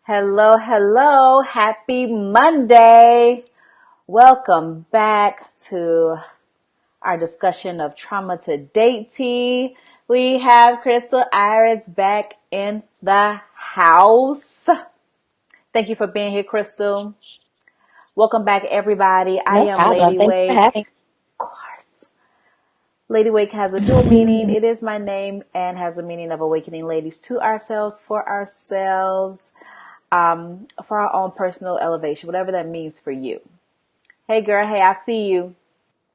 Hello, hello. Happy Monday. Welcome back to our discussion of trauma to date tea. We have Crystal Iris back in the house. Thank you for being here, Crystal. Welcome back, everybody. I No am problem. Lady Thanks for Wake. having Of course. Lady Wake has a dual meaning. me. It is my name and has a meaning of awakening ladies to ourselves, for ourselves, for our own personal elevation, whatever that means for you. Hey, girl. Hey, I see you.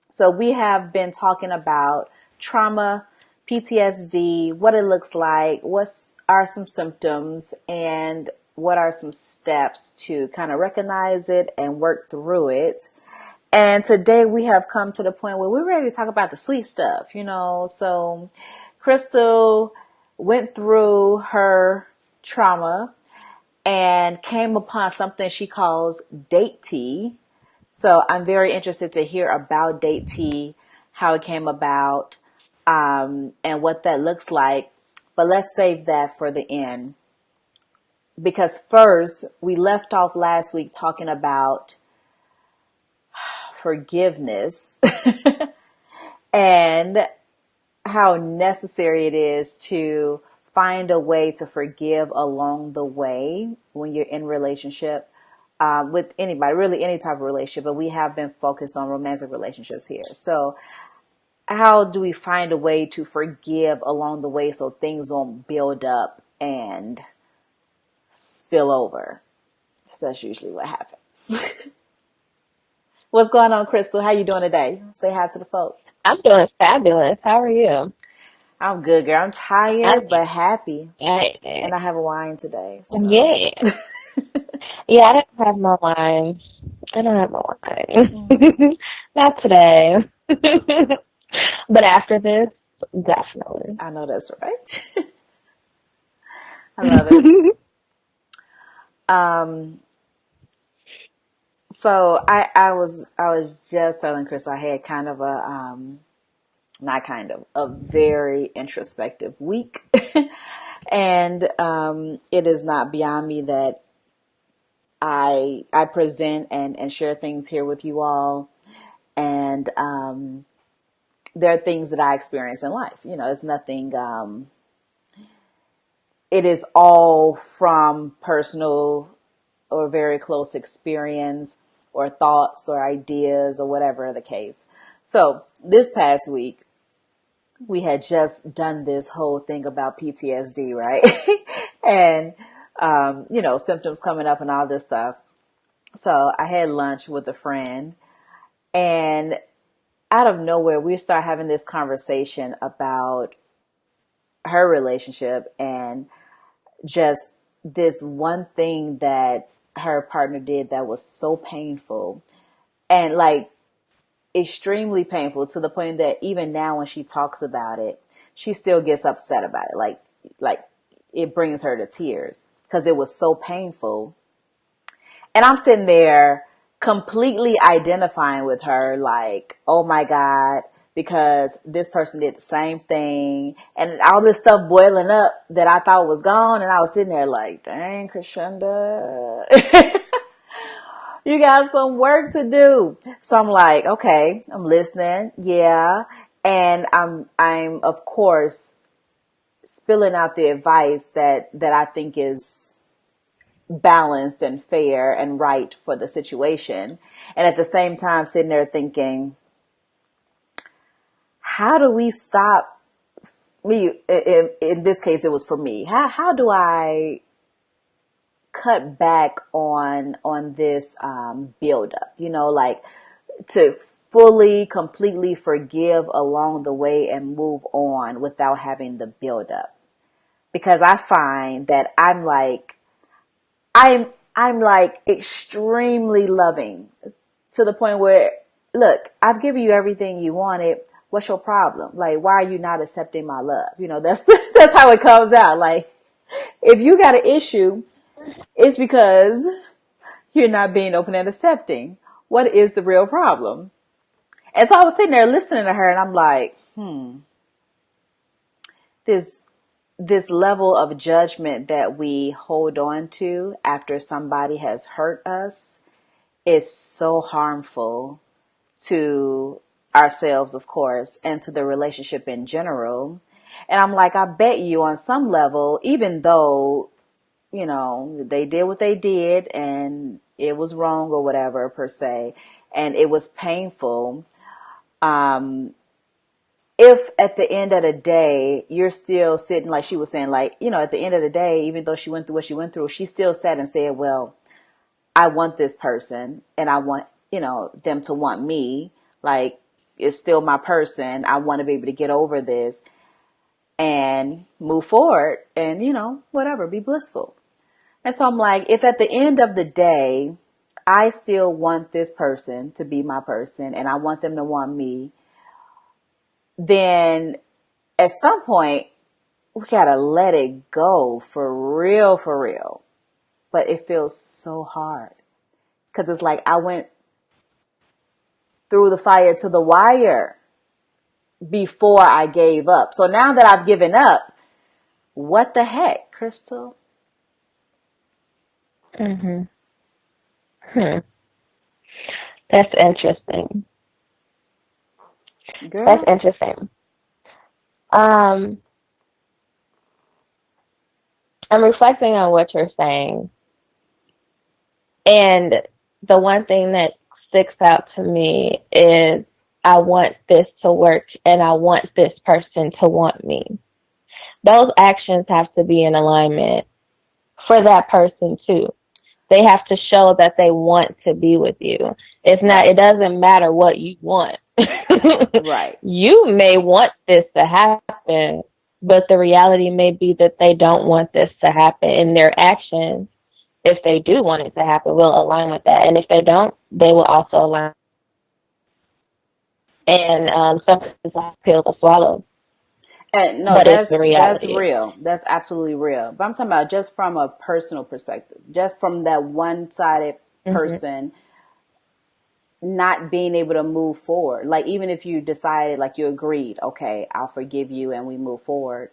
So we have been talking about trauma, PTSD, what it looks like, what are some symptoms, and what are some steps to kind of recognize it and work through it. And today we have come to the point where we're ready to talk about the sweet stuff. So Crystal went through her trauma and came upon something she calls date tea. So I'm very interested to hear about date tea, how it came about, and what that looks like. But let's save that for the end. Because first, we left off last week talking about forgiveness and how necessary it is to find a way to forgive along the way when you're in relationship with anybody, really any type of relationship. But we have been focused on romantic relationships here. So how do we find a way to forgive along the way so things won't build up and spill over? So that's usually what happens. What's going on, Crystal? How you doing today? Say hi to the folks. I'm doing fabulous. How are you? I'm good, girl. I'm I, tired but happy. I, And I have a wine today. So yeah. Yeah, I don't have my wine. I don't have my mhm. wine. Not today. But after this, definitely. I know that's right. I love it. Um, so I was just telling Chris I had kind of not kind of a very introspective week. And it is not beyond me that I present and share things here with you all. And there are things that I experience in life. It's nothing, it is all from personal or very close experience or thoughts or ideas or whatever the case. So this past week, we had just done this whole thing about PTSD, right? And, symptoms coming up and all this stuff. So I had lunch with a friend, and out of nowhere, we start having this conversation about her relationship and just this one thing that her partner did that was so painful and like extremely painful to the point that even now when she talks about it, she still gets upset about it. Like it brings her to tears because it was so painful. And I'm sitting there completely identifying with her, like, oh my God, because this person did the same thing and all this stuff boiling up that I thought was gone. And I was sitting there like, dang, Krishanda, you got some work to do. So I'm like, okay, I'm listening. Yeah. And I'm of course spilling out the advice that I think is balanced and fair and right for the situation. And at the same time, sitting there thinking, how do we stop me? In this case, it was for me. How do I cut back on this buildup? Like to fully, completely forgive along the way and move on without having the buildup. Because I find that I'm I'm like extremely loving to the point where, look, I've given you everything you wanted. What's your problem? Like, why are you not accepting my love? That's that's how it comes out. Like, if you got an issue, it's because you're not being open and accepting. What is the real problem? And so I was sitting there listening to her, and I'm like, this this level of judgment that we hold on to after somebody has hurt us is so harmful to ourselves, of course, and to the relationship in general. And I'm like, I bet you on some level, even though, they did what they did and it was wrong or whatever per se, and it was painful. If at the end of the day, you're still sitting, like she was saying, like, at the end of the day, even though she went through what she went through, she still sat and said, well, I want this person and I want, them to want me. Like, it's still my person. I want to be able to get over this and move forward and, whatever, be blissful. And so I'm like, if at the end of the day, I still want this person to be my person and I want them to want me, then at some point we got to let it go for real, for real. But it feels so hard because it's like I went through the fire to the wire before I gave up. So now that I've given up, what the heck, Crystal? Mhm. Hmm. That's interesting. That's Girl? interesting. Um, I'm reflecting on what you're saying, and the one thing that sticks out to me is I want this to work, and I want this person to want me. Those actions have to be in alignment for that person too. They have to show that they want to be with you. It's not, it Right, doesn't matter what you want. right. You may want this to happen, but the reality may be that they don't want this to happen. And their actions, if they do want it to happen, will align with that. And if they don't, they will also align. And sometimes it's a pill to swallow, And no, but it's the that's reality. real. That's absolutely real. But I'm talking about just from a personal perspective, just from that one-sided Hmm. person not being able to move forward. Like even if you decided, like you agreed, okay, I'll forgive you and we move forward.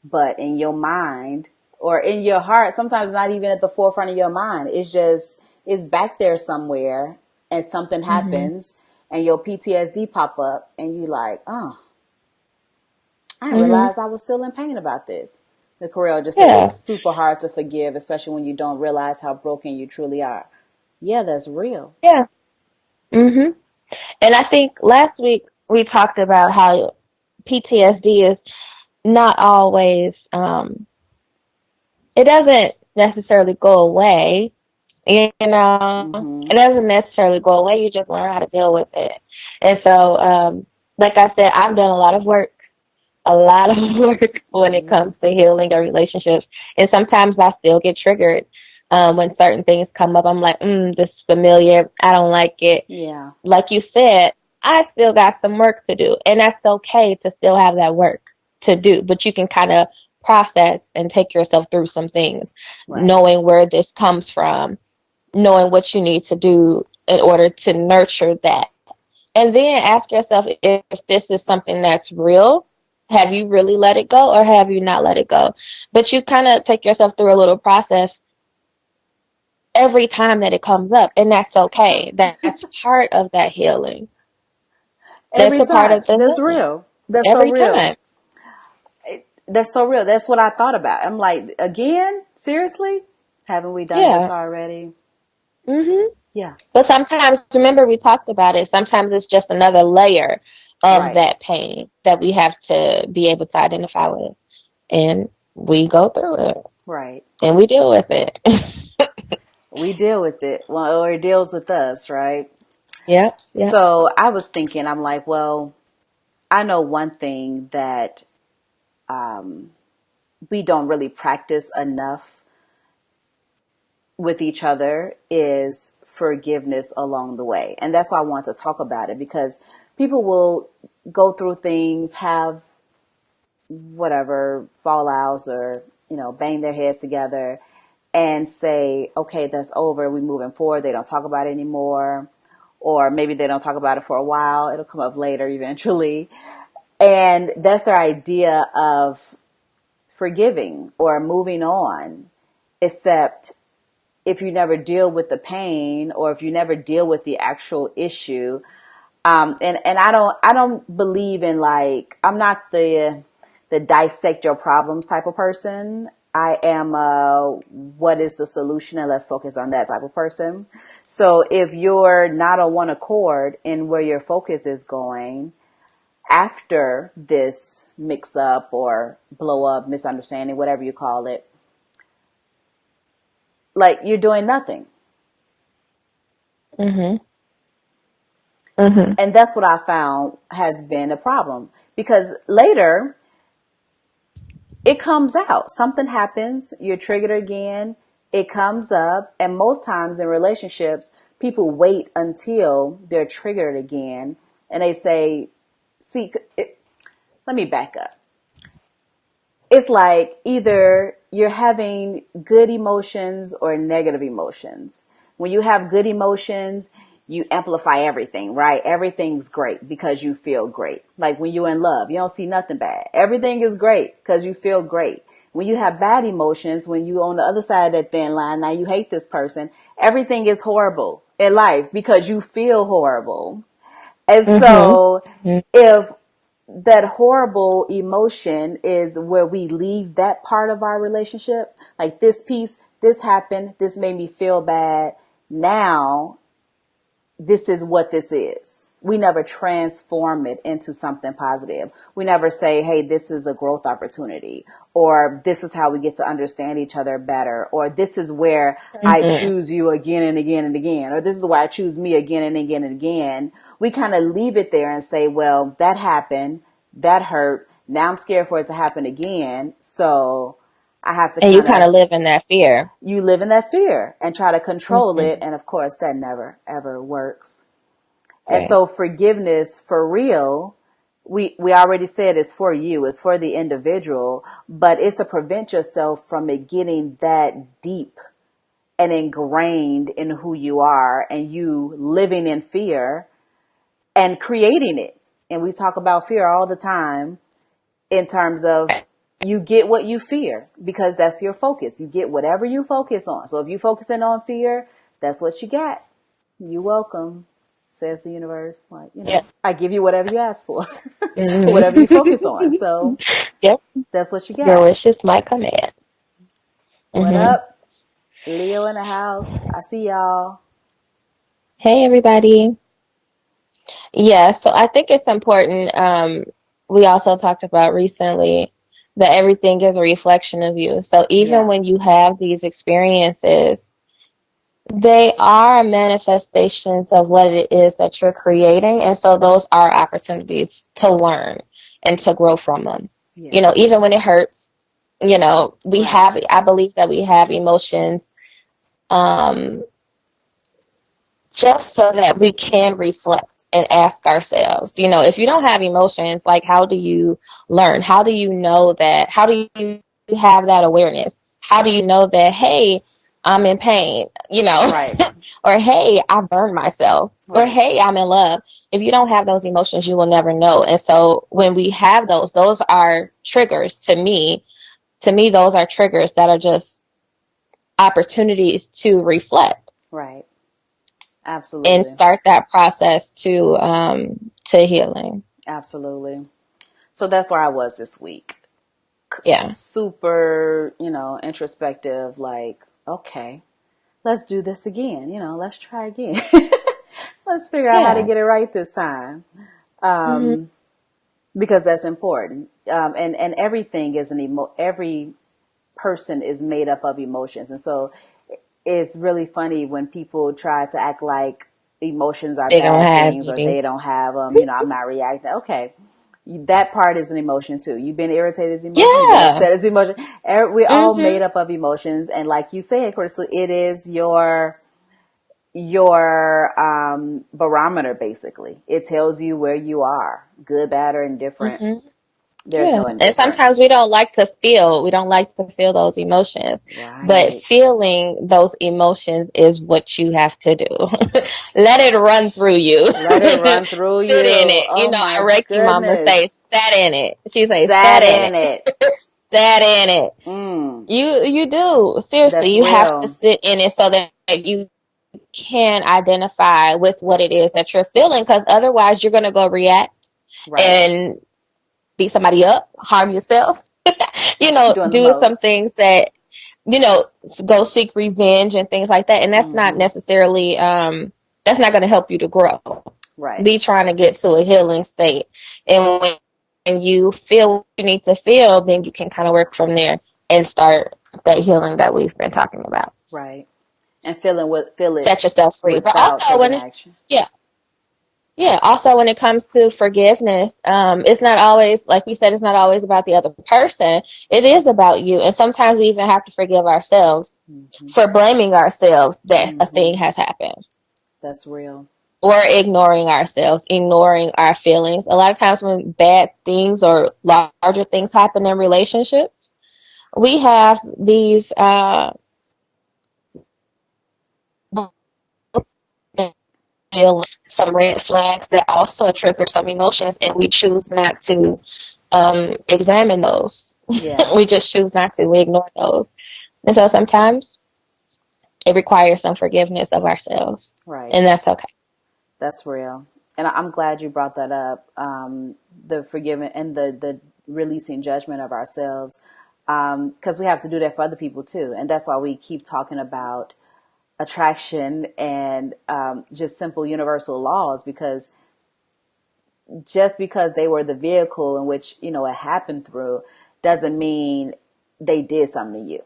But in your mind or in your heart, sometimes it's not even at the forefront of your mind. It's back there somewhere and something Hmm. happens and your PTSD pop up and you like, oh, I didn't Hmm. realize I was still in pain about this. The Corel just said it's Yeah. super hard to forgive, especially when you don't realize how broken you truly are. Yeah, that's real. Yeah. Hmm. And I think last week we talked about how PTSD is not always, it doesn't necessarily go away. Mm-hmm. It doesn't necessarily go away. You just learn how to deal with it. And so, like I said, I've done a lot of work when it Yeah. comes to healing a relationships. And sometimes I still get triggered when certain things come up. I'm like, this is familiar. I don't like it. Yeah. Like you said, I still got some work to do. And that's okay to still have that work to do. But you can kind of process and take yourself through some things, Right. knowing where this comes from, knowing what you need to do in order to nurture that. And then ask yourself if this is something that's real. Have you really let it go or have you not let it go? But you kind of take yourself through a little process every time that it comes up. And that's So okay. That's part of that healing. That's every a part time. of the That's healing. real. That's so Every real. time. That's so real. That's what I thought about. I'm like, again, seriously? Haven't we done this Yeah. already? Mhm. Yeah. But sometimes, remember we talked about it, sometimes it's just another layer of Right. that pain that we have to be able to identify with. And we go through it Right. and we deal with it. We deal with it. Well, or it deals with us, right? Yep, yep. So I was thinking, I'm like, well, I know one thing that we don't really practice enough with each other is forgiveness along the way. And that's why I want to talk about it because people will go through things, have whatever fallouts or, bang their heads together and say, okay, that's over. We're moving forward. They don't talk about it anymore. Or maybe they don't talk about it for a while. It'll come up later eventually. And that's their idea of forgiving or moving on, except if you never deal with the pain or if you never deal with the actual issue. And I don't believe in, like, I'm not the dissect your problems type of person. I am what is the solution, and let's focus on that type of person. So if you're not on one accord in where your focus is going after this mix up or blow up, misunderstanding, whatever you call it, like, you're doing nothing. Mhm. Mhm. And that's what I found has been a problem, because later it comes out. Something happens, you're triggered again, it comes up. And most times in relationships, people wait until they're triggered again and they say, see, let me back up. It's like either you're having good emotions or negative emotions. When you have good emotions, you amplify everything, right? Everything's great because you feel great. Like when you're in love, you don't see nothing bad. Everything is great because you feel great. When you have bad emotions, when you on the other side of that thin line, now you hate this person, everything is horrible in life because you feel horrible. And Mhm. so if that horrible emotion is where we leave that part of our relationship, like this piece, this happened, this made me feel bad. Now this is what this is. We never transform it into something positive. We never say, hey, this is a growth opportunity, or this is how we get to understand each other better, or this is where I Mhm. choose you again and again and again, or this is where I choose me again and again and again. We kind of leave it there and say, well, that happened, that hurt. Now I'm scared for it to happen again. So I have to And you kind kind of, of live in that fear. you live in that fear and try to control it. Mhm. And of course, that never, ever works. And Right. so forgiveness for real, we already said it's for you, it's for the individual, but it's to prevent yourself from it getting that deep and ingrained in who you are and you living in fear and creating it. And we talk about fear all the time in terms of you get what you fear because that's your focus. You get whatever you focus on. So if you're focusing on fear, that's what you got. You welcome, says the universe. Like, Yep. I give you whatever you ask for, Mhm. whatever you focus on. So Yep. that's what you Your got. wish is my command. What Mhm. up? Leo in the house. I see y'all. Hey, everybody. Yeah, so I think it's important. We also talked about recently that everything is a reflection of you. So even Yeah. when you have these experiences, they are manifestations of what it is that you're creating. And so those are opportunities to learn and to grow from them. Yeah. Even when it hurts, we Right. have, I believe that we have emotions, um, just so that we can reflect and ask ourselves, if you don't have emotions, like, how do you learn? How do you know that? How do you have that awareness? How do you know that, hey, I'm in pain, Right. or hey, I burned myself, or Right. hey, I'm in love? If you don't have those emotions, you will never know. And so when we have those are triggers to me. To me, those are triggers that are just opportunities to reflect Right. and Absolutely. start that process to healing. Absolutely. So that's where I was this week. Yeah. Super, introspective, like, okay, let's do this again. Let's try again. Let's figure out how to Yeah. get it right this time. Hmm. Because that's important. And everything is every person is made up of emotions. And so it's really funny when people try to act like emotions are They don't bad have things or any. they don't have them. I'm not reacting. Okay. That part is an emotion too. You've been irritated as emotion. You've been Yeah. upset as emotion. We're all Hmm. made up of emotions. And like you said, Crystal, it is your barometer. Basically, it tells you where you are, good, bad, or indifferent. Hmm. There's Yeah. no And indifferent. sometimes we don't like to feel those emotions, but Right. feeling those emotions is what you have to do. Let it run through you. Let it run through Sit you. in it. Oh A my Reiki mama say, goodness. sat in it. She say, Sat sat in in it. it. sat in it. Mm, You do. Seriously, that's you have to real. sit in it so that you can identify with what it is that you're feeling, because otherwise you're going to go react Right. and beat somebody up, harm yourself, Doing the do some most. things that, you know, go seek revenge and things like that. And that's not Hmm. necessarily, that's not going to help you to grow. Right. Be trying to get to a healing state. And when you feel what you need to feel, then you can kind of work from there and start that healing that we've been talking about. Right. And feeling what feel Set it yourself free. But without also taking when, action. yeah, yeah. Also, when it comes to forgiveness, it's not always, like we said, it's not always about the other person. It is about you. And sometimes we even have to forgive ourselves Hmm. for blaming ourselves that a Hmm. thing has happened, That's real. or ignoring ourselves, ignoring our feelings. A lot of times when bad things or larger things happen in relationships, we have these, some red flags that also trigger some emotions, and we choose not to examine those. Yeah. We just choose not to. We ignore those. And so sometimes it requires some forgiveness of ourselves. Right. And that's okay. That's real. And I'm glad you brought that up. The forgiving and the releasing judgment of ourselves, because we have to do that for other people too. And that's why we keep talking about attraction and just simple universal laws, because just because they were the vehicle in which it happened through doesn't mean they did something to you,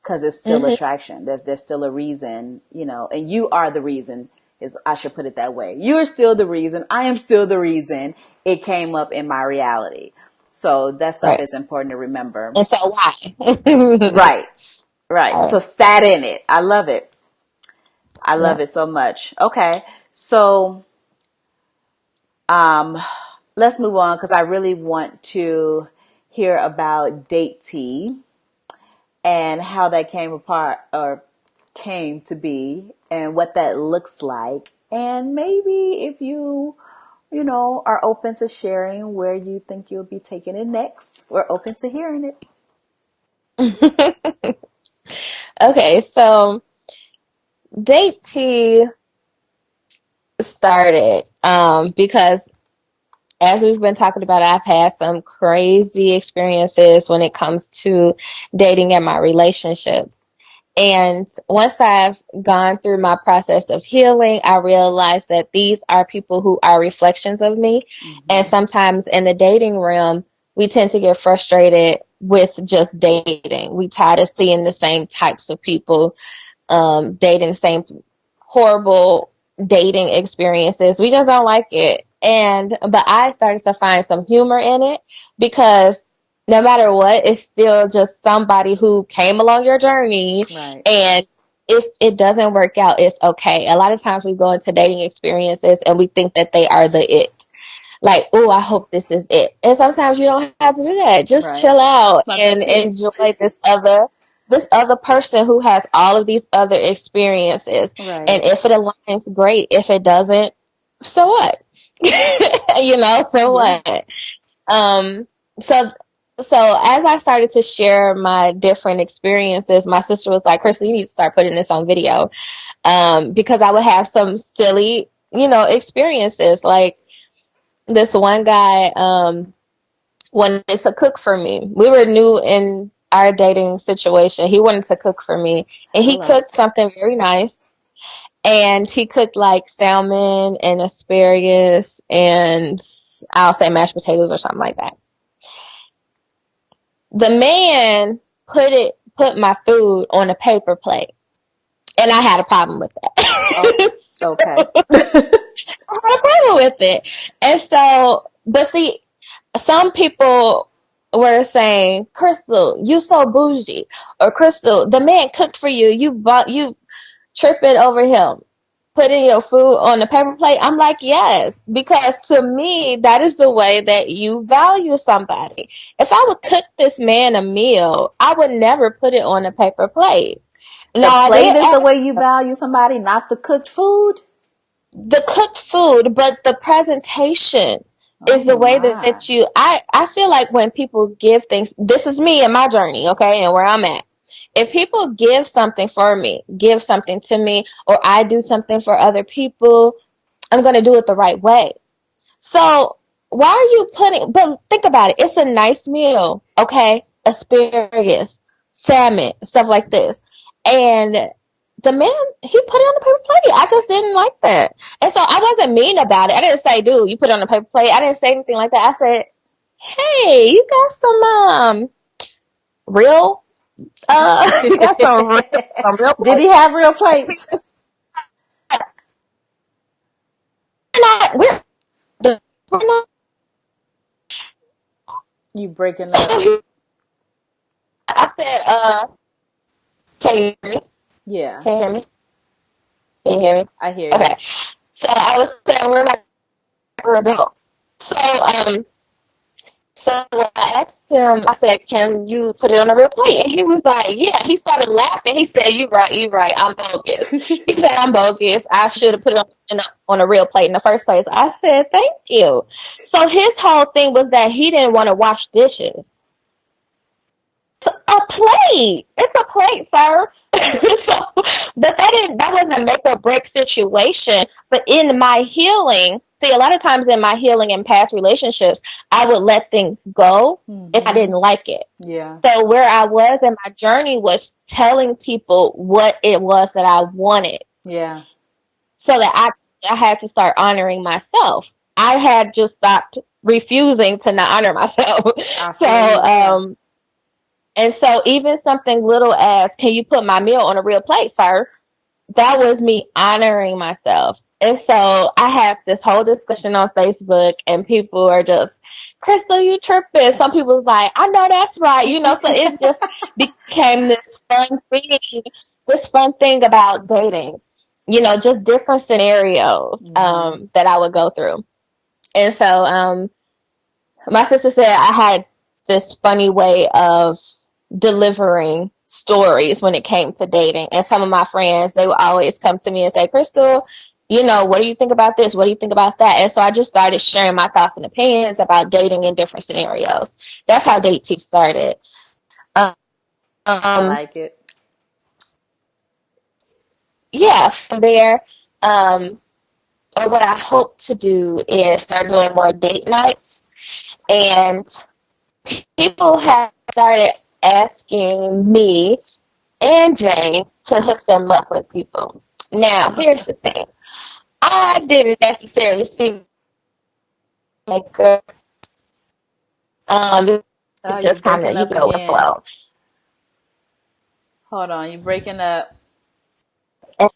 because it's still Hmm. attraction. There's still a reason, and you are the reason. Is I should put it that way. You're still the reason. I am still the reason it came up in my reality. So that stuff Right. is important to remember. And so why? Right, right. So sat in it. I love it. I Yeah. love it so much. Okay, so um, let's move on, because I really want to hear about date tea and how that came apart or came to be and what that looks like. And maybe if you are open to sharing where you think you'll be taking it next, we're open to hearing it. Okay, so date tea started because, as we've been talking about, I've had some crazy experiences when it comes to dating and my relationships. And once I've gone through my process of healing, I realized that these are people who are reflections of me. And Mm-hmm. sometimes in the dating realm, we tend to get frustrated with just dating. We tired of seeing the same types of people, dating the same horrible dating experiences. We just don't like it. But I started to find some humor in it, because no matter what, it's still just somebody who came along your journey. Right. And if it doesn't work out, it's okay. A lot of times we go into dating experiences and we think that they are the it. Like, oh, I hope this is it. And sometimes you don't have to do that. Just Right. chill out It's not that and serious. enjoy this other person who has all of these other experiences. Right. And if it aligns, great. If it doesn't, so what? So Yeah. what? Um, so so as I started to share my different experiences, my sister was like, Crystal, you need to start putting this on video. Because I would have some silly, experiences. Like, this one guy wanted to cook for me. We were new in our dating situation. He wanted to cook for me, and he Hello. cooked something very nice. And he cooked like salmon and asparagus and, I'll say, mashed potatoes or something like that. The man put my food on a paper plate, and I had a problem with Oh, that. okay. I had a problem with it. And so, but see, some people were saying, Crystal, you so bougie. Or, Crystal, the man cooked for you. You tripping over him, putting your food on the paper plate. I'm like, yes, because to me, that is the way that you value somebody. If I would cook this man a meal, I would never put it on a paper plate. The Now, I plate did is the ask way you value somebody, not the cooked food. the cooked food, but the presentation. is Oh the way my. that I feel like when people give things, this is me and my journey, okay, and where I'm at. If people give something for me, give something to me, or I do something for other people, I'm going to do it the right way. So why are you but think about it. It's a nice meal, okay? Asparagus, salmon, stuff like this. And the man, he put it on the paper plate. I just didn't like that. And so I wasn't mean about it. I didn't say, dude, you put it on the paper plate. I didn't say anything like that. I said, hey, you got real, you got some real Did he plates. have real plates? We're not, You breaking up? so I said, can you hear me? Yeah, Can you hear me? Can you hear me? I hear you. Okay. So I was saying we're adults. So I asked him, I said, can you put it on a real plate? And he was like, yeah. He started laughing. He said, you right, I'm bogus. He said, I'm bogus. I should have put it on a real plate in the first place. I said, thank you. So his whole thing was that he didn't want to wash dishes. A plate. It's a plate, sir. So, but that wasn't a make or break situation. But in my healing, see, a lot of times in my healing in past relationships, I would let things go if I Mm-hmm. didn't like it. Yeah. So where I was in my journey was telling people what it was that I wanted, Yeah. so that I had to start honoring myself. I had just stopped refusing to not honor myself. I So feel you there. and so even something little as, can you put my meal on a real plate, sir? That was me honoring myself. And so I have this whole discussion on Facebook, and people are just, Crystal, you tripping. Some people's like, I know that's right. So it just became this fun thing about dating, just different scenarios, Mm-hmm. that I would go through. And so, my sister said I had this funny way of delivering stories when it came to dating. And some of my friends, they would always come to me and say, Crystal, what do you think about this? What do you think about that? And so I just started sharing my thoughts and opinions about dating in different scenarios. That's how Date Teach started. I Um, like it. yeah, from there, or what I hope to do is start doing more date nights. And people have started asking me and Jay to hook them up with people. Now, here's the thing. I didn't necessarily see maker. Oh, It's you just kind breaking of you up go with the again. flow. Hold on, you breaking up. And,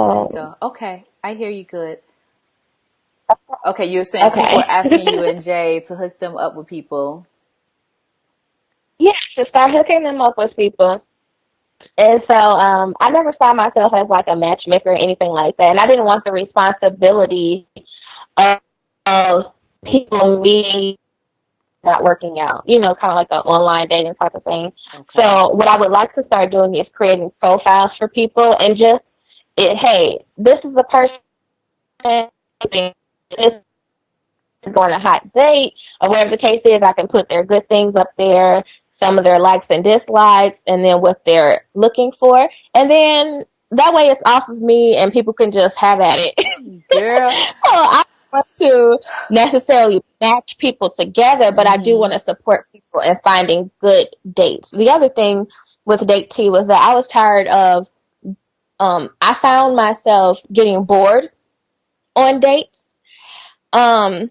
There you no. go. Okay, I hear you good. Okay, you were saying people are Okay. asking you and Jay to hook them up with people. Yeah, to start hooking them up with people. And so I never saw myself as like a matchmaker or anything like that. And I didn't want the responsibility of, of people meeting not working out, kind of like an online dating type of thing. Okay. So what I would like to start doing is creating profiles for people and just, hey, this is the person, this is going on a hot date, or whatever the case is. I can put their good things up there, some of their likes and dislikes, and then what they're looking for. And then that way it's off of me and people can just have at it. Girl. So I don't want to necessarily match people together, but I do Mm-hmm. want to support people in finding good dates. The other thing with Date T was that I was tired of, I found myself getting bored on dates. Um,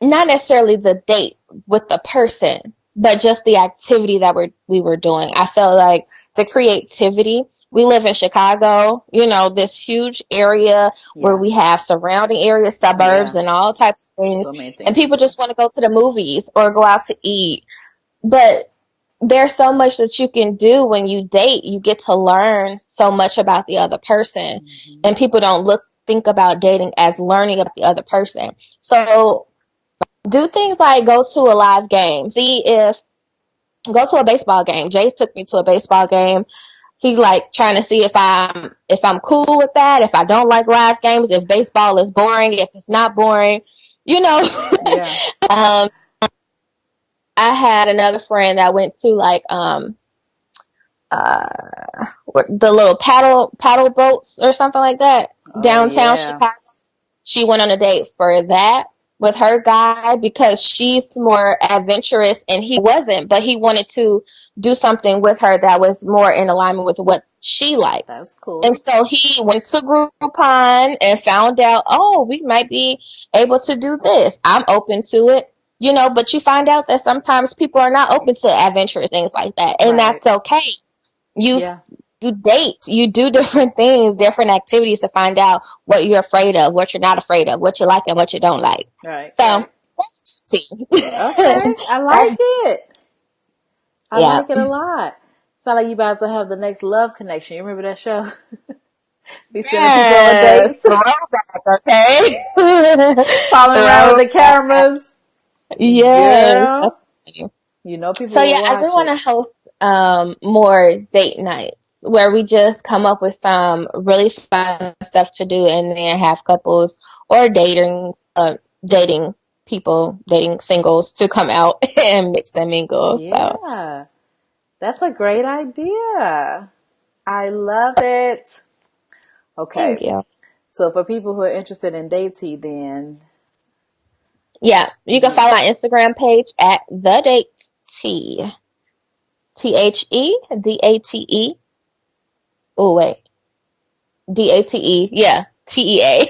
Not necessarily the date with the person, but just the activity that we were doing. I felt like the creativity. We live in Chicago, this huge area where Yeah. we have surrounding areas, suburbs, Yeah. and all types of things. So many And things to people do. just want to go to the movies or go out to eat. But there's so much that you can do when you date. You get to learn so much about the other person. Mm-hmm. And people don't think about dating as learning about the other person. So do things like go to a live game. Go to a baseball game. Jay took me to a baseball game. He's like trying to see if I'm cool with that, if I don't like live games, if baseball is boring, if it's not boring, you know. Yeah. um, I had another friend that went to like the little paddle boats or something like that Oh downtown yeah. Chicago. She went on a date for that with her guy because she's more adventurous and he wasn't, but he wanted to do something with her that was more in alignment with what she likes. That's And cool. so he went to Groupon and found out, oh, we might be able to do this. I'm open to it. But you find out that sometimes people are not open to adventurous things like that, and Right. that's okay. You Yeah. you date, you do different things, different activities to find out what you're afraid of, what you're not afraid of, what you like and what you don't like. Right. So Right. that's tea. Okay. I like That's, it. I yeah. like it a lot. Sound like you about to have the next love connection. You remember that show? Be sending people on Yes. dates, Throwback, okay? following around with the Throwback. cameras. Yes. Girl, That's funny. you know people So will yeah, I do watch want it. to host more date nights where we just come up with some really fun stuff to do and then have couples or dating people, dating singles to come out and mix and mingle. So Yeah, that's a great idea. I love it. Okay, thank you. so for people who are interested in dating, then Yeah, you can you, follow my Instagram page at the date T THEDATE. Oh wait, DATE. Yeah, TEA.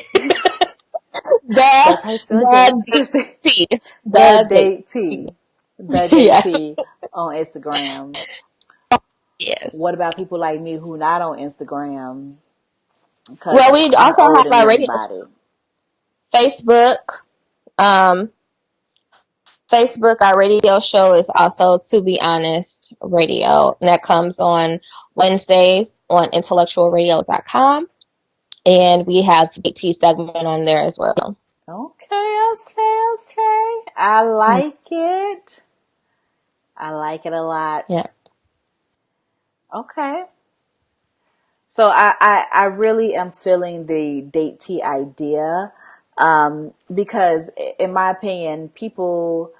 that's The how you spell the dates. date T. The The date date T. T, the date Yes. T on Instagram. What Yes. about people like me who not on Instagram? Because Well, we I'm also older have than our radio everybody. Facebook. Um, Facebook, our radio show is also To Be Honest Radio. And that comes on Wednesdays on intellectualradio.com. And we have the T segment on there as well. Okay, okay, okay. I like it. I like it a lot. Yeah. Okay. So I really am feeling the date tea idea because, in my opinion, people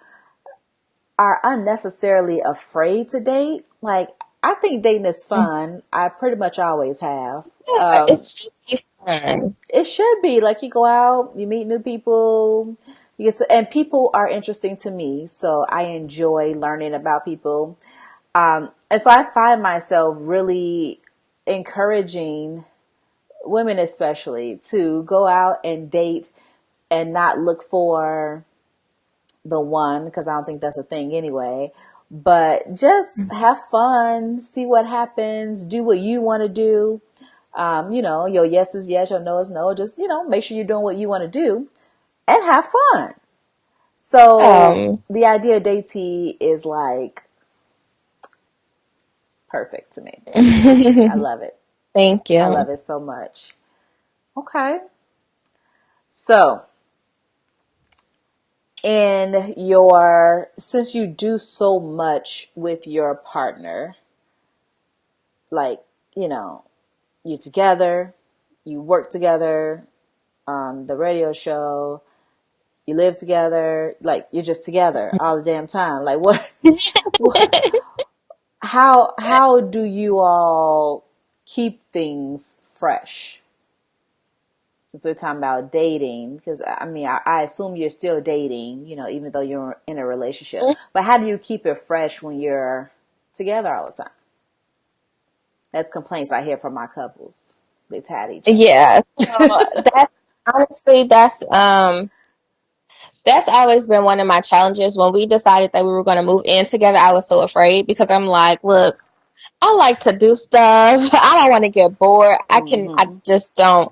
are unnecessarily afraid to date. Like, I think dating is fun. I pretty much always have. Yeah, it's fun. It should be like you go out, you meet new people, and people are interesting to me. So I enjoy learning about people. And so I find myself really encouraging women, especially, to go out and date and not look for the one, because I don't think that's a thing anyway. But just have fun, see what happens, do what you want to do. Your yes is yes, your no is no. Just, make sure you're doing what you want to do and have fun. So Um, the idea of date tea is like perfect to me. I love it. thank I you. love it so much. Okay. So, since you do so much with your partner, like, you know, you together, you work together on the radio show, you live together, like you're just together all the damn time. Like what how do you all keep things fresh? Since we're talking about dating, because I mean, I assume you're still dating, even though you're in a relationship. But how do you keep it fresh when you're together all the time? That's complaints I hear from my couples. They tad each other. Yeah. So that's honestly that's always been one of my challenges. When we decided that we were going to move in together, I was so afraid because I'm like, look, I like to do stuff. I don't want to get bored. I Hmm. just don't.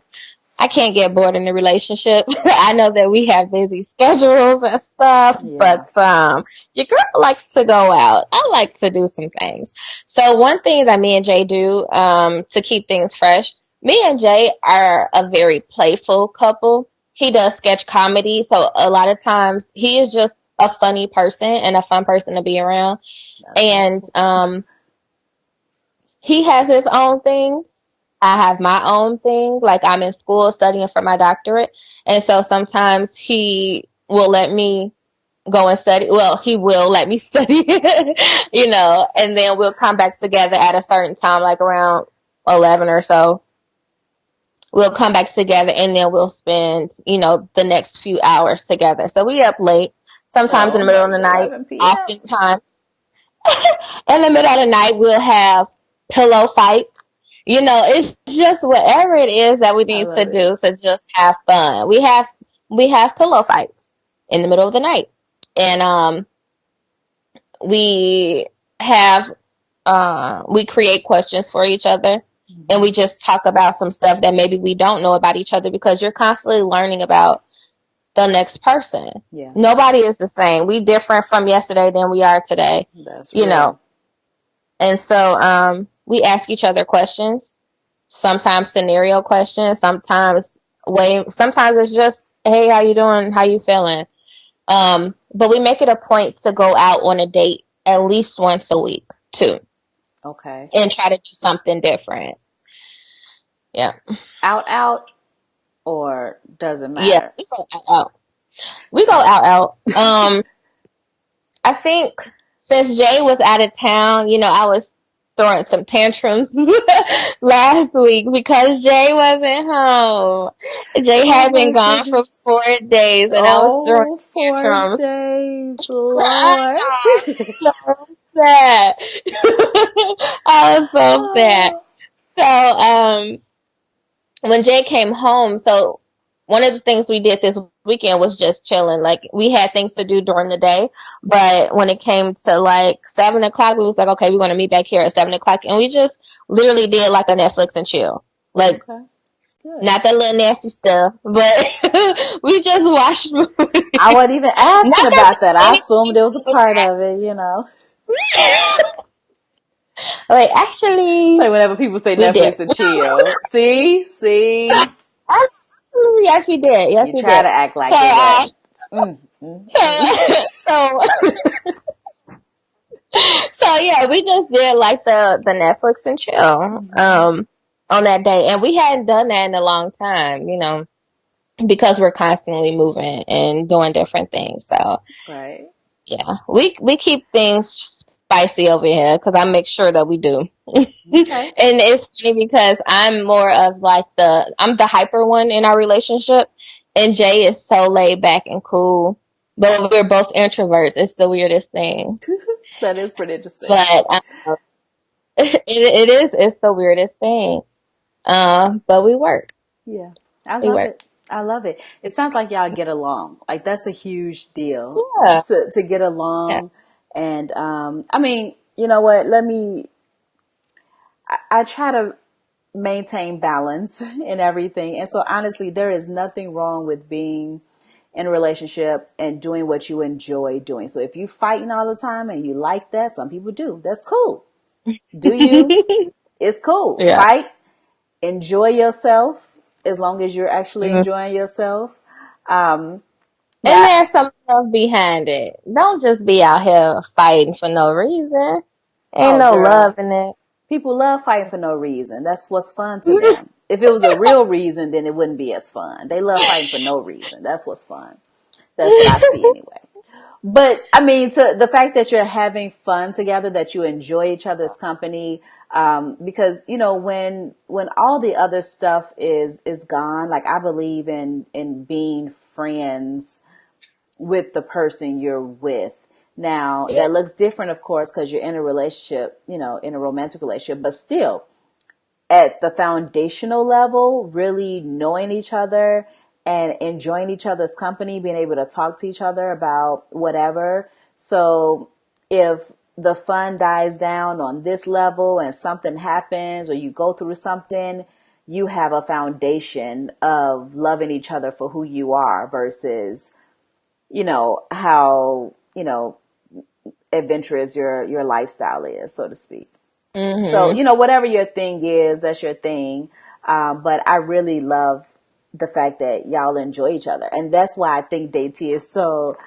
I can't get bored in a relationship. I know that we have busy schedules and stuff, Yeah, but your girl likes to go out. I like to do some things. So one thing that me and Jay do to keep things fresh, me and Jay are a very playful couple. He does sketch comedy, so a lot of times he is just a funny person and a fun person to be around. that's And helpful. he has his own thing. I have my own thing. Like I'm in school studying for my doctorate. And so sometimes he will let me go and study. Well, he will let me study, and then we'll come back together at a certain time, like around 11 or so. We'll come back together and then we'll spend, the next few hours together. So we up late, sometimes in the Oh, middle of like the night, 11 p.m. oftentimes in the middle of the night, we'll have pillow fights. It's just whatever it is that we I need to love it. do to just have fun. We have pillow fights in the middle of the night, and we have we create questions for each other, and we Hmm. just talk about some stuff that maybe we don't know about each other because you're constantly learning about the next person. Yeah, Nobody is the same. We different from yesterday than we are today. that's You know, real. And so we ask each other questions, sometimes scenario questions, sometimes it's just, hey, how you doing? How you feeling? But we make it a point to go out on a date at least once a week too, Okay. and try to do something different. Yeah. Out, out, or doesn't Yeah. matter? We go out. We go out. I think since Jay was out of town, I was throwing some tantrums last week because Jay wasn't home. Jay Oh had been my gone for goodness. 4 days and I was throwing Oh, 4 days, tantrums. I Lord. know, I was so sad. I was so sad. Oh, So, when Jay came home, so one of the things we did this weekend was just chilling. Like we had things to do during the day, but when it came to like 7 o'clock, we was like, okay, we're gonna meet back here at 7 o'clock, and we just literally did like a Netflix and chill. Like okay. Good. not that little nasty stuff, but we just watched movies. I wasn't even Not asking that about that. there's I assumed anything it was a to part of it. like actually Like whenever people say we did. Netflix and chill. See? Absolutely, yes, we did. Yes, You we try did. to act So, like it wasn't. Mm, mm, so, mm. so, so yeah, we just did like the Netflix and chill Hmm. on that day, and we hadn't done that in a long time, because we're constantly moving and doing different things. So Right. yeah, we keep things spicy over here because I make sure that we do. Okay. And it's funny because I'm more of like I'm the hyper one in our relationship, and Jay is so laid back and cool. But we're both introverts. It's the weirdest thing. That is pretty interesting. But it's the weirdest thing. But we work. Yeah. I We love work. it. I love it. It sounds like y'all get along. Like that's a huge deal Yeah. to get Yeah. along. And I mean, you know what? I try to maintain balance in everything. And so honestly, there is nothing wrong with being in a relationship and doing what you enjoy doing. So if you fighting all the time and you like that, some people do. That's cool. Do you? It's cool. Yeah. Fight, enjoy yourself as long as you're actually Mhm. enjoying yourself. Um, And now, there's some love behind it. Don't just be out here fighting for no reason. Ain't oh no girl, love in it. people love fighting for no reason. That's what's fun to them. If it was a real reason, then it wouldn't be as fun. They love fighting for no reason. That's what's fun. That's what I see anyway. But I mean, to the fact that you're having fun together, that you enjoy each other's company, because when all the other stuff is gone, like I believe in being friends with the person you're with. Now Yeah. that looks different, of course, because you're in a relationship, in a romantic relationship, but still at the foundational level, really knowing each other and enjoying each other's company, being able to talk to each other about whatever. So if the fun dies down on this level and something happens or you go through something, you have a foundation of loving each other for who you are versus, how, adventurous your lifestyle is, so to speak. So, Mhm. whatever your thing is, that's your thing. But I really love the fact that y'all enjoy each other. And that's why I think DT is so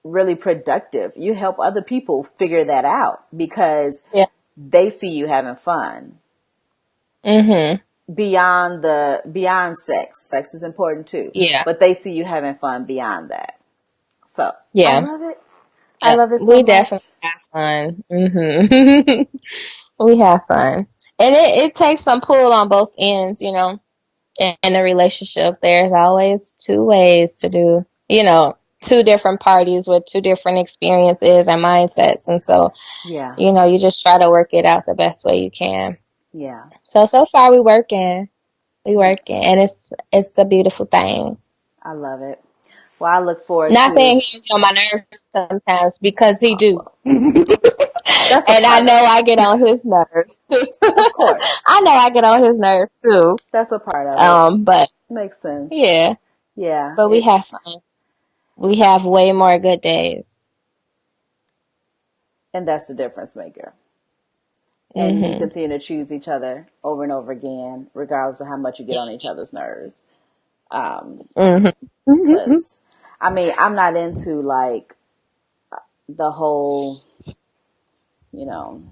really productive. You help other people figure that out because Yeah. they see you having fun Mhm. beyond sex. Sex is important too, Yeah. but they see you having fun beyond that. So I Yeah. love it. I Yep. love it so We much. definitely have fun. Mhm. We have fun. And it takes some pull on both ends, in a relationship. There's always two ways to do, two different parties with two different experiences and mindsets. And so, Yeah, you just try to work it out the best way you can. yeah, So far we working. We yeah. working. And it's a beautiful thing. I love it. Well, I look forward Not to. saying he gets on my nerves sometimes because he do. Well, that's a And I part know of it, I get on his nerves too. of course. I know I get on his nerves too. That's a part of it. But Makes sense. yeah, Yeah, but we it. have fun. We have way more good days. And that's the difference maker. And you Mhm. continue to choose each other over and over again, regardless of how much you get on each other's nerves. Um, Mhm. Mhm. Cause I mean, I'm not into like the whole, you know,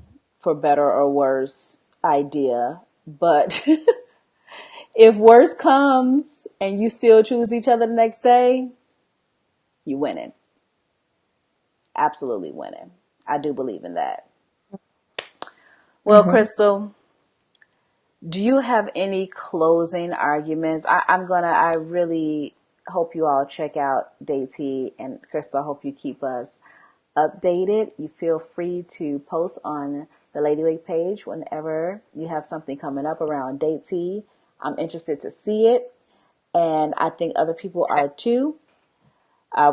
for better or worse idea, but if worse comes and you still choose each other the next day, you winning. Absolutely winning. I do believe in that. Well, Mhm. Crystal, do you have any closing arguments? I really hope you all check out DayT, and Crystal, I hope you keep us updated. You feel free to post on the Ladywig page whenever you have something coming up around DayT. I'm interested to see it, and I think other people are too.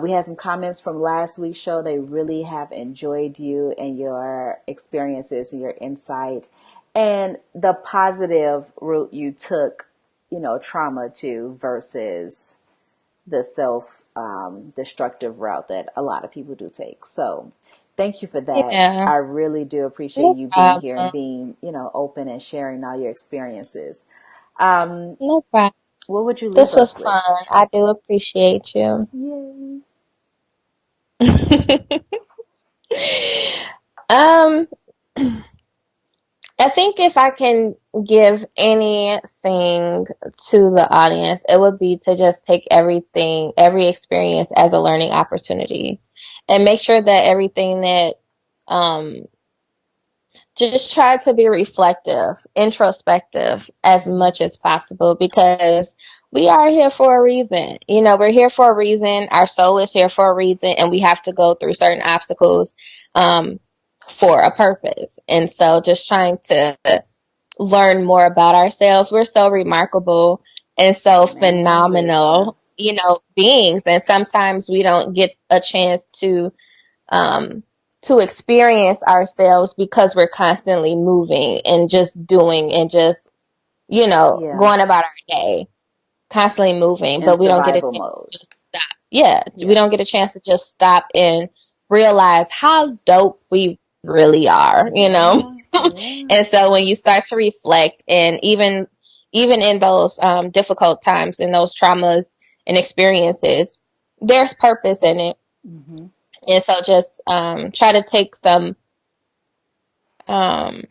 We had some comments from last week's show. They really have enjoyed you and your experiences and your insight and the positive route you took, trauma to versus the self destructive route that a lot of people do take. So thank you for that. Yeah. I really do appreciate No you being here and problem. being, open and sharing all your experiences. Um, No problem. what would you leave This was us fun. with? I do appreciate you. Yay. um, I think if I can give anything to the audience, it would be to just take everything, every experience as a learning opportunity and make sure that everything that, um, just try to be reflective, introspective as much as possible because we are here for a reason. We're here for a reason. Our soul is here for a reason, and we have to go through certain obstacles um, for a purpose. And so, just trying to learn more about ourselves. We're so remarkable and so Man, listen. phenomenal, beings. And sometimes we don't get a chance um, to experience ourselves because we're constantly moving and just doing and just, Yeah, going about our day, constantly moving, in but we don't get a survival chance mode. to stop. Yeah, we Yeah. don't get a chance to just stop and realize how dope we really are, Yeah, yeah, And so when you start to reflect and even in those difficult times and those traumas and experiences, there's purpose in it. hmm, And so just try to um,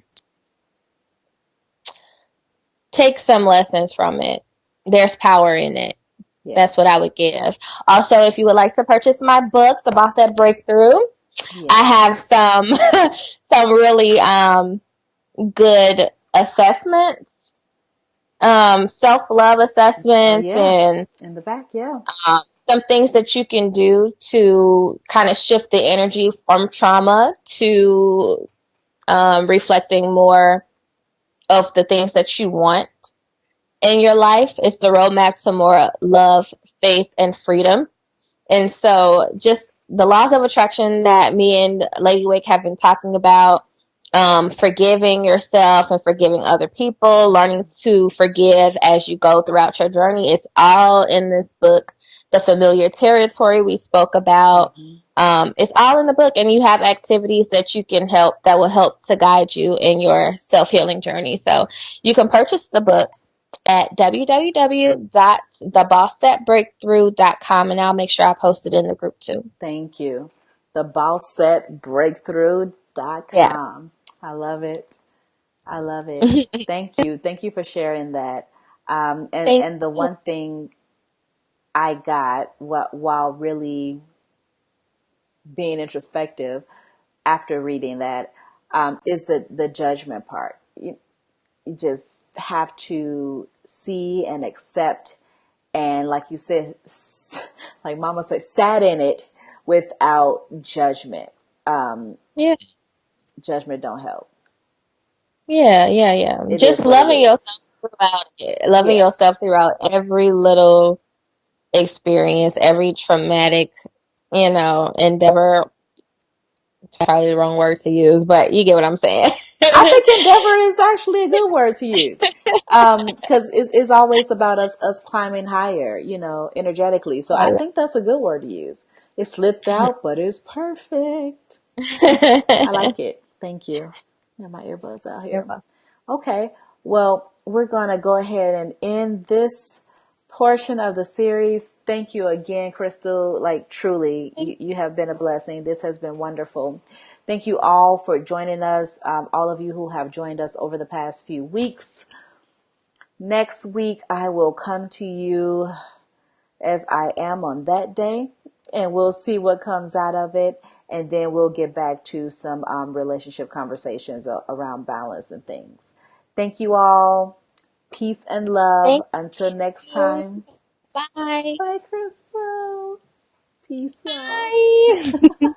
take some lessons from it. There's power in it. yeah, That's what I would give. Also, if you would like to purchase my book, The Boss That Breakthrough, I have yes. some really good assessments, self love Oh, assessments, yeah, and in the back, yeah. some things that you can do to kind of shift the energy from trauma to reflecting more of the things that you want in your life. It's the roadmap to more love, faith, and freedom. And so, just the laws of attraction that me and Lady Wake have been talking about, forgiving yourself and forgiving other people, learning to forgive as you go throughout your journey. It's all in this book. The familiar territory we spoke about. Hmm. It's all in the book, and you have activities that you can help that will help to guide you in your self healing journey. So you can purchase the book at www.thebosssetbreakthrough.com, and I'll make sure I post it in the group too. Thank you. Yeah. TheBossSetBreakthrough.com. I love it. I love it. Thank you. Thank you for sharing that. And Thank and the you. one thing I got while really being introspective after reading that is the judgment part. You just have to see and accept, and like you said, like Mama said, sat in it without judgment. Um, Yeah. Judgment don't help. Yeah, yeah, yeah. It Just is what it loving yourself is. throughout it, loving Yeah. yourself throughout every little experience, every traumatic, endeavor. Probably the wrong word to use, but you get what I'm saying. I think endeavor is actually a good word to use. Because it's always about us climbing higher, energetically. So I think that's a good word to use. It slipped out, but it's perfect. I like it. Thank you. Yeah, my earbuds out You're here. welcome. Okay. Well, we're going to go ahead and end this portion of the series. Thank you again, Crystal. Like, truly, you have been a blessing. This has been wonderful. Thank you all for joining us, all of you who have joined us over the past few weeks. Next week, I will come to you as I am on that day, and we'll see what comes out of it. And then we'll get back to some relationship conversations around balance and things. Thank you all. Peace and love. Thank Until next you. time. Bye. Bye, Crystal. Peace, y'all. Bye.